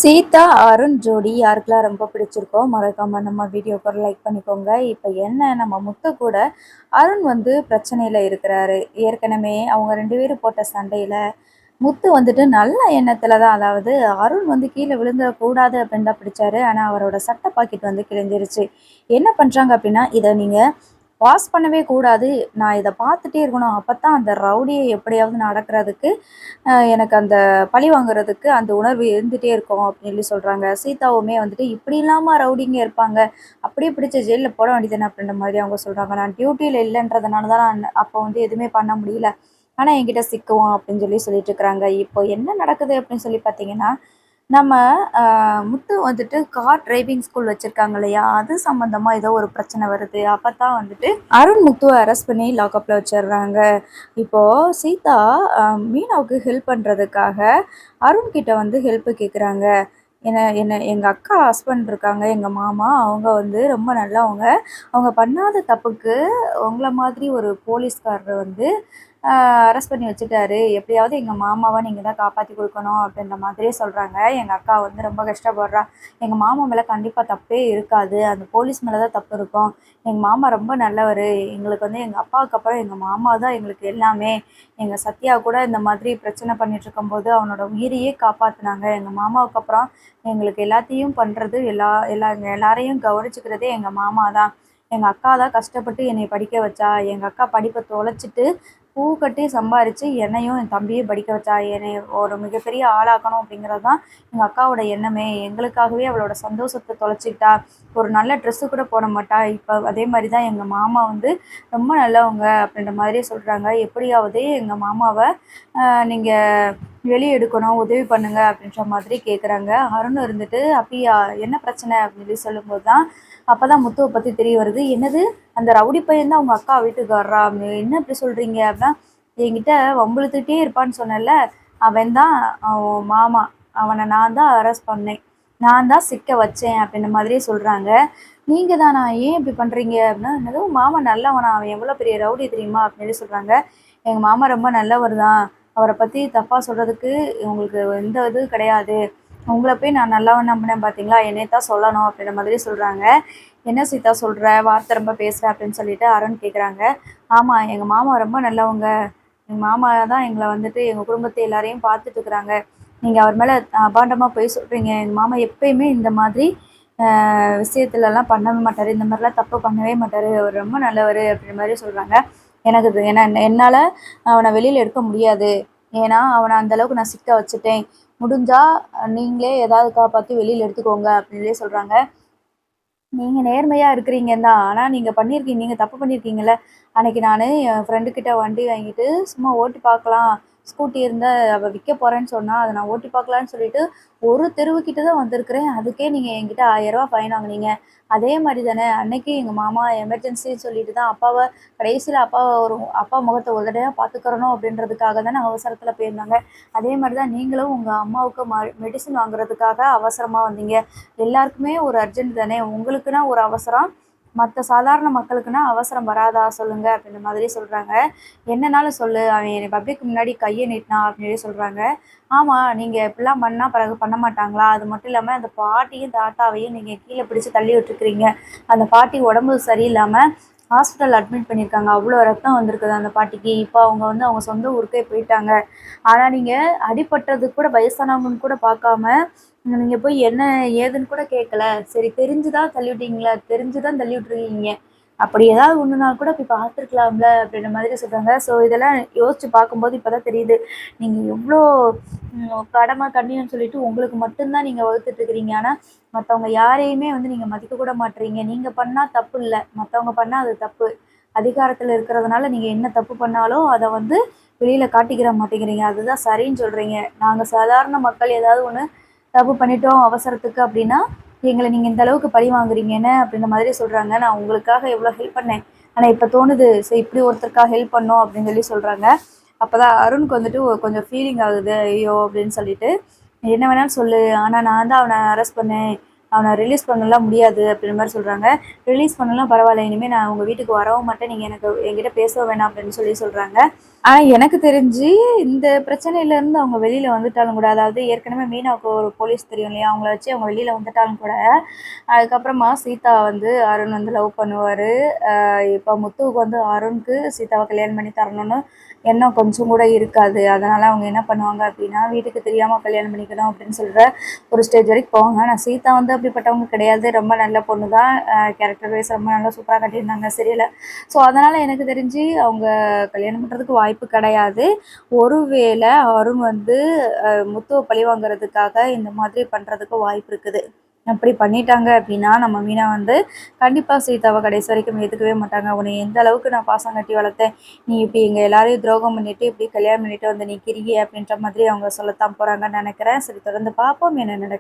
சீதா அருண் ஜோடி யாருக்கெல்லாம் ரொம்ப பிடிச்சிருக்கோ மறக்காம நம்ம வீடியோக்கு ஒரு லைக் பண்ணிக்கோங்க. இப்போ என்ன நம்ம முத்து கூட அருண் பிரச்சனையில் இருக்கிறாரு. ஏற்கனவே அவங்க 2 பேரும் போட்ட சண்டையில் முத்து நல்ல எண்ணத்தில் தான், அதாவது அருண் கீழே விழுந்துடக்கூடாது அப்படின்னு தான் பிடிச்சாரு. ஆனால் அவரோட சட்டை பாக்கெட் கிழிஞ்சிருச்சு. என்ன பண்ணுறாங்க அப்படின்னா, இதை நீங்கள் பாஸ் பண்ணவே கூடாது, நான் இதை பார்த்துட்டே இருக்கணும், அப்போ தான் அந்த ரவுடியை எப்படியாவது நடக்கிறதுக்கு எனக்கு அந்த பழி வாங்குறதுக்கு அந்த உணர்வு இருந்துகிட்டே இருக்கும் அப்படின்னு சொல்லி சொல்கிறாங்க. சீதாவுமே இப்படி இல்லாமல் ரவுடிங்க இருப்பாங்க, அப்படியே பிடிச்ச ஜெயிலில் போட வேண்டியதுன்னு அப்படின்ற மாதிரி அவங்க சொல்கிறாங்க. நான் டியூட்டியில் இல்லைன்றதுனால தான் நான் அப்போ எதுவுமே பண்ண முடியல, ஆனால் என்கிட்ட சிக்குவோம் அப்படின்னு சொல்லிட்டு இருக்கிறாங்க. இப்போ என்ன நடக்குது அப்படின்னு சொல்லி பார்த்தீங்கன்னா, நம்ம முத்து கார் டிரைவிங் ஸ்கூல் வச்சுருக்காங்க இல்லையா, அது சம்மந்தமாக ஏதோ ஒரு பிரச்சனை வருது. அப்போ தான் அருண் முத்துவை அரெஸ்ட் பண்ணி லாக்அப்பில் வச்சிடுறாங்க. இப்போது சீதா மீனாவுக்கு ஹெல்ப் பண்ணுறதுக்காக அருண்கிட்ட ஹெல்ப்பு கேட்குறாங்க. என்ன என்ன எங்கள் அக்கா ஹஸ்பண்ட் இருக்காங்க, எங்கள் மாமா, அவங்க ரொம்ப நல்லவங்க, அவங்க பண்ணாத தப்புக்கு உங்களை மாதிரி ஒரு போலீஸ்காரர் அரெஸ்ட் பண்ணி வச்சுட்டாரு, எப்படியாவது எங்கள் மாமாவை நீங்கள் தான் காப்பாற்றி கொடுக்கணும் அப்படின்ற மாதிரியே சொல்கிறாங்க. எங்கள் அக்கா ரொம்ப கஷ்டப்படுறா, எங்கள் மாமா மேலே கண்டிப்பாக தப்பே இருக்காது, அந்த போலீஸ் மேலே தான் தப்பு இருக்கும், எங்கள் மாமா ரொம்ப நல்லவர், எங்களுக்கு எங்கள் அப்பாவுக்கு அப்புறம் எங்கள் மாமா தான் எங்களுக்கு எல்லாமே, எங்கள் சத்யா கூட இந்த மாதிரி பிரச்சனை பண்ணிட்டு இருக்கும்போது அவனோட உயிரையே காப்பாற்றினாங்க, எங்கள் மாமாவுக்கு அப்புறம் எங்களுக்கு எல்லாத்தையும் பண்ணுறது எல்லாரையும் கவனிச்சுக்கிறதே எங்கள் மாமா தான், எங்கள் அக்கா தான் கஷ்டப்பட்டு என்னை படிக்க வச்சா, எங்கள் அக்கா படிப்பை தொலைச்சிட்டு பூ கட்டி சம்பாரித்து என்னையும் என் தம்பியும் படிக்க வச்சா, என்னை ஒரு மிகப்பெரிய ஆளாக்கணும் அப்படிங்கிறது தான் எங்கள் அக்காவோட எண்ணமே, எங்களுக்காகவே அவளோட சந்தோஷத்தை தொலைச்சிக்கிட்டா, ஒரு நல்ல ட்ரெஸ்ஸு கூட போட மாட்டா, இப்போ அதே மாதிரி தான் எங்கள் மாமா ரொம்ப நல்லவங்க அப்படின்ற மாதிரியே சொல்கிறாங்க. எப்படியாவது எங்கள் மாமாவை நீங்கள் வெளியே எடுக்கணும், உதவி பண்ணுங்க அப்படின்ற மாதிரி கேட்குறாங்க. அருண் அப்படியா என்ன பிரச்சனை அப்படின்னு சொல்லும்போது தான் அப்போ தான் முத்துவை பற்றி தெரிய வருது. என்னது, அந்த ரவுடி பையன் தான் அவங்க அக்கா வீட்டுக்கு வர்றா, என்ன இப்படி சொல்கிறீங்க அப்படின்னா, என்கிட்ட வம்பிழுத்துட்டே இருப்பான்னு சொன்னேன்ல, அவன் தான் அவன் மாமா, அவனை நான் தான் அரெஸ்ட் பண்ணேன், நான் தான் சிக்க வச்சேன் அப்படின்ற மாதிரியே சொல்கிறாங்க. நீங்கள் தானா, ஏன் இப்படி பண்ணுறீங்க அப்படின்னா, என்னது மாமா நல்லவனா, அவன் எவ்வளோ பெரிய ரவுடி தெரியுமா அப்படின்னு சொல்கிறாங்க. எங்கள் மாமா ரொம்ப நல்லவர் தான், அவரை பற்றி தப்பாக சொல்கிறதுக்கு உங்களுக்கு எந்த இது கிடையாது, உங்களை போய் நான் நல்லவன் நம்பினேன் பார்த்தீங்களா, என்னை தான் சொல்லணும் அப்படின்ற மாதிரி சொல்கிறாங்க. என்ன சீதா சொல்கிற, வார்த்தை ரொம்ப பேசுகிற அப்படின்னு சொல்லிட்டு அருண் கேட்குறாங்க. ஆமாம், எங்கள் மாமா ரொம்ப நல்லவங்க, எங்கள் மாமா தான் எங்களை எங்கள் குடும்பத்தை எல்லாரையும் பார்த்துட்டுருக்குறாங்க, நீங்கள் அவர் மேலே அபாண்டமாக போய் சொல்கிறீங்க, எங்கள் மாமா எப்பயுமே இந்த மாதிரி விஷயத்துலலாம் பண்ணவே மாட்டார், இந்த மாதிரிலாம் தப்பு பண்ணவே மாட்டார், அவர் ரொம்ப நல்லவர் அப்படின்ற மாதிரி சொல்கிறாங்க. எனக்கு இது என்னால் அவனை வெளியில் எடுக்க முடியாது, ஏன்னா அவனை அந்தளவுக்கு நான் சிக்க வச்சுட்டேன், முடிஞ்சால் நீங்களே ஏதாவது காப்பாற்றி வெளியில் எடுத்துக்கோங்க அப்படின்னே சொல்கிறாங்க. நீங்கள் நேர்மையாக இருக்கிறீங்க தான், ஆனால் நீங்கள் பண்ணியிருக்கீங்க, நீங்கள் தப்பு பண்ணியிருக்கீங்கள, அன்றைக்கி நான் என் ஃப்ரெண்டுக்கிட்ட வண்டி வாங்கிட்டு சும்மா ஓட்டி பார்க்கலாம், ஸ்கூட்டி இருந்தால் அவள் விற்க போகிறேன்னு சொன்னால் அதை நான் ஓட்டி பார்க்கலான்னு சொல்லிட்டு ஒரு தெருவுக்கிட்ட தான் வந்திருக்கிறேன், அதுக்கே நீங்கள் என்கிட்ட 1000 ஃபைன் வாங்கினீங்க, அதே மாதிரி தானே அன்னைக்கு எங்கள் மாமா எமர்ஜென்சின்னு சொல்லிட்டு தான் அப்பாவை கடைசியில் அப்பா முகத்தை ஒரு தடவையாக பார்த்துக்கிறணும் அப்படின்றதுக்காக தானே அவசரத்தில் போயிருந்தாங்க, அதே மாதிரி தான் நீங்களும் உங்கள் அம்மாவுக்கு மெடிசன் வாங்குறதுக்காக அவசரமாக வந்தீங்க, எல்லாருக்குமே ஒரு அர்ஜென்ட் தானே, உங்களுக்குன்னா ஒரு அவசரம், மற்ற சாதாரண மக்களுக்குன்னா அவசரம் வராதா சொல்லுங்கள் அப்படின்ற மாதிரி சொல்கிறாங்க. என்னன்னாலும் சொல்லு, அவன் என்னை பப்ளிக் முன்னாடி கையை நீட்டினான் அப்படின்னு சொல்கிறாங்க. ஆமாம், நீங்கள் இப்படிலாம் பண்ணால் பிறகு பண்ண மாட்டாங்களா, அது மட்டும் இல்லாமல் அந்த பாட்டியும் தாத்தாவையும் நீங்கள் கீழே பிடிச்சி தள்ளி விட்டுருக்குறீங்க, அந்த பாட்டி உடம்பு சரியில்லாமல் ஹாஸ்பிட்டல் அட்மிட் பண்ணியிருக்காங்க, அவ்வளோ ரத்தம் வந்திருக்குது அந்த பாட்டிக்கு, இப்போ அவங்க அவங்க சொந்த ஊருக்கே போயிட்டாங்க, ஆனால் நீங்கள் அடிபட்டதுக்கு கூட வயசானவங்கன்னு கூட பார்க்காம நீங்கள் போய் என்ன ஏதுன்னு கூட கேட்கல, சரி தெரிஞ்சுதான் தள்ளி விட்டீங்களா, தெரிஞ்சுதான் தள்ளி விட்டுருக்கீங்க, அப்படி ஏதாவது ஒன்றுனா கூட போய் பார்த்துருக்கலாம்ல அப்படின்ற மாதிரி சொல்கிறாங்க. ஸோ இதெல்லாம் யோசித்து பார்க்கும்போது இப்போ தான் தெரியுது, நீங்கள் எவ்வளோ கடமை கண்ணியம்னு சொல்லிட்டு உங்களுக்கு மட்டும்தான் நீங்கள் வகுத்துட்ருக்கிறீங்க, ஆனால் மற்றவங்க யாரையுமே நீங்கள் மதிக்க கூட மாட்டுறீங்க, நீங்கள் பண்ணால் தப்பு இல்லை, மற்றவங்க பண்ணால் அது தப்பு, அதிகாரத்தில் இருக்கிறதுனால நீங்கள் என்ன தப்பு பண்ணாலும் அதை வெளியில் காட்டிக்கிற மாட்டேங்கிறீங்க, அதுதான் சரின்னு சொல்கிறீங்க, நாங்கள் சாதாரண மக்கள் ஏதாவது ஒன்று தப்பு பண்ணிட்டோம் அவசரத்துக்கு அப்படின்னா எங்களை நீங்கள் இந்த அளவுக்கு பழி வாங்குறீங்கன்னு அப்படின்ற மாதிரி சொல்கிறாங்க. நான் உங்களுக்காக எவ்வளோ ஹெல்ப் பண்ணேன், ஆனால் இப்போ தோணுது சரி இப்படி ஒருத்தருக்காக ஹெல்ப் பண்ணோம் அப்படின்னு சொல்கிறாங்க. அப்போ தான் அருணுக்கு கொஞ்சம் ஃபீலிங் ஆகுது, ஐயோ அப்படின்னு சொல்லிட்டு, என்ன வேணாலும் சொல்லு, ஆனால் நான் தான் அவனை அரெஸ்ட் பண்ணேன், அவனை ரிலீஸ் பண்ணலாம் முடியாது அப்படின்ற மாதிரி சொல்கிறாங்க. ரிலீஸ் பண்ணலாம் பரவாயில்ல, இனிமேல் நான் உங்கள் வீட்டுக்கு வரவும் மாட்டேன், நீங்கள் என்கிட்ட பேச வேணாம் அப்படின்னு சொல்கிறாங்க. ஆனால் எனக்கு தெரிஞ்சு இந்த பிரச்சனையிலேருந்து அவங்க வெளியில் வந்துட்டாலும் கூட, அதாவது ஏற்கனவே மீனாவுக்கு ஒரு போலீஸ் தெரியும் இல்லையா, அவங்கள வச்சு அவங்க வெளியில் வந்துட்டாலும் கூட அதுக்கப்புறமா சீதா வந்து அருண் வந்து லவ் பண்ணுவார். இப்போ முத்துவுக்கு வந்து அருணுக்கு சீதாவை கல்யாணம் பண்ணி தரணும்னு எண்ணம் கொஞ்சம் கூட இருக்காது. அதனால் அவங்க என்ன பண்ணுவாங்க அப்படின்னா, வீட்டுக்கு தெரியாமல் கல்யாணம் பண்ணிக்கணும் அப்படின்னு சொல்கிற ஒரு ஸ்டேஜ் வரைக்கும் போவாங்க. ஆனால் சீதா வந்து அப்படிப்பட்டவங்க கிடையாது, ரொம்ப நல்ல பொண்ணு தான். கேரக்டர் வைஸ் ரொம்ப நல்லா சூப்பராக கட்டியிருந்தாங்க சீரியலை. ஸோ அதனால் எனக்கு தெரிஞ்சு அவங்க கல்யாணம் பண்ணுறதுக்கு வாய்ப்பு கிடையாது. ஒருவேளை அருண் வந்து முத்துவை பழி வாங்குறதுக்காக இந்த மாதிரி பண்ணுறதுக்கு வாய்ப்பு இருக்குது. அப்படி பண்ணிட்டாங்க அப்படின்னா நம்ம மீனா வந்து கண்டிப்பாக சீதாவை கடைசி வரைக்கும் ஏற்றுக்கவே மாட்டாங்க. உன்னை எந்த அளவுக்கு நான் பாசம் கட்டி வளர்த்தேன், நீ இப்படி எங்கள் எல்லாரையும் துரோகம் பண்ணிட்டு இப்படி கல்யாணம் பண்ணிட்டு வந்து நிற்கிறியே அப்படின்ற மாதிரி அவங்க சொல்லத்தான் போகிறாங்கன்னு நினைக்கிறேன். சரி, தொடர்ந்து பார்ப்போம் என்ன நடக்குது.